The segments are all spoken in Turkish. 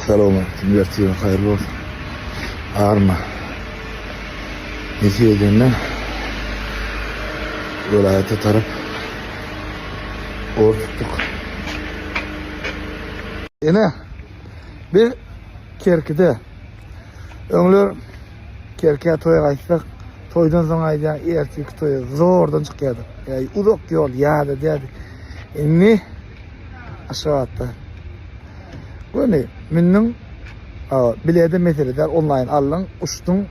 Selamun aleyküm. Hayırlı olsun. Ağırma. Nesi edinle vilayete tarıp or tuttuk. Yine bir kerkide öňler kerkeye toya gaýtsak, toydan soň aýdan erteki toya zordan çykýardy. Ýa uzak ýol ýa-da diýdi. Inni aşağıda. Böyle minnin bilede meseleler online alın, uçtun,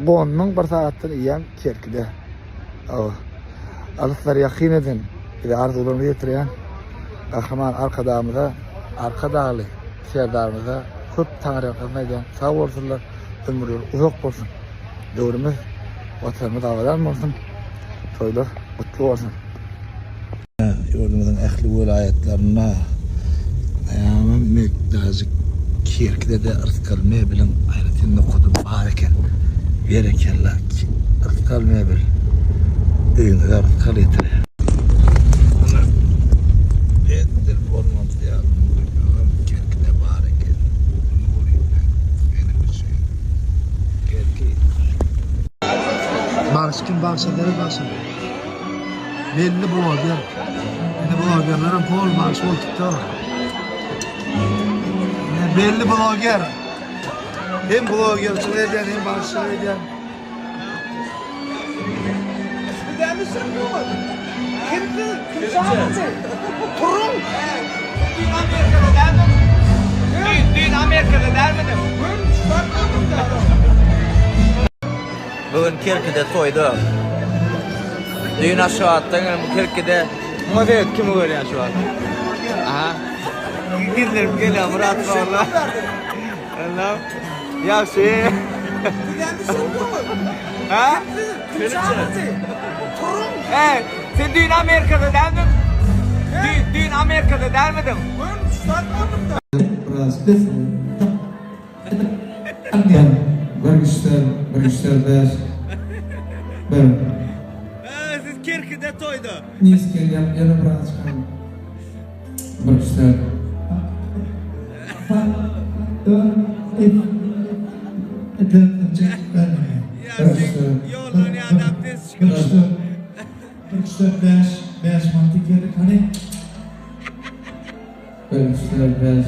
gonun bir saattir iyan kerkide. Alıklar yakin edin, bir de arzularını getiren, kahraman arka dağlı serdarımıza köp tanrı yakınlaydan sağ olsunlar, ömürler uzak olsun. Doğrumuz, vatanımız avadan olsun, toylar mutlu olsun. Yurdumuzun ehli vilayetlerine ayağımın mekdacık kerkide de ırt kalmaya bilen ayretinde kudum bareken berekerler ırt kalmaya bil öyünde de ırt kal yetir ettir olmamız ya kerkide bareken benim için kerki barışkin barışaları barışaları belli blogger bloggerlerin pol barış oldukta belli blogger hem bloggerçılık eden hem barışçılık eden bir daha mı söylüyorlar? Kim çağırdı? Turun! Dün Amerika'da dermedim. Bugün Kirki'de toydu. Dün aşağı attın, Kirki'de Muhabbet kimi görüyor şu an? Aha. Gizlerim geliyor Murat valla. Allah'ım. Ya şey. Bir daha mı söylüyorlar? Ha? Kim çağırdı? Turun! Sen dün Amerika'da derdin. Dün Amerika'da dermedim. Biraz biz anlayan görüşler ben Siz Kirki'de toydu. nisken yana biraz görüşler Yolunu adapte çıkıyor. beş mantık yeri hani görüşler beş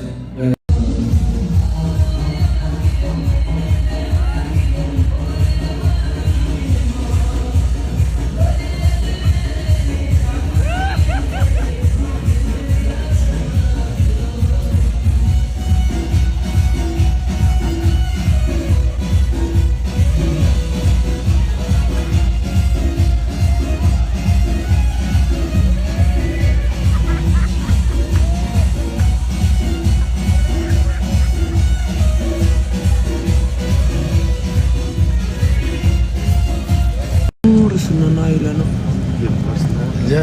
Şundan ayrılanıp. Ya.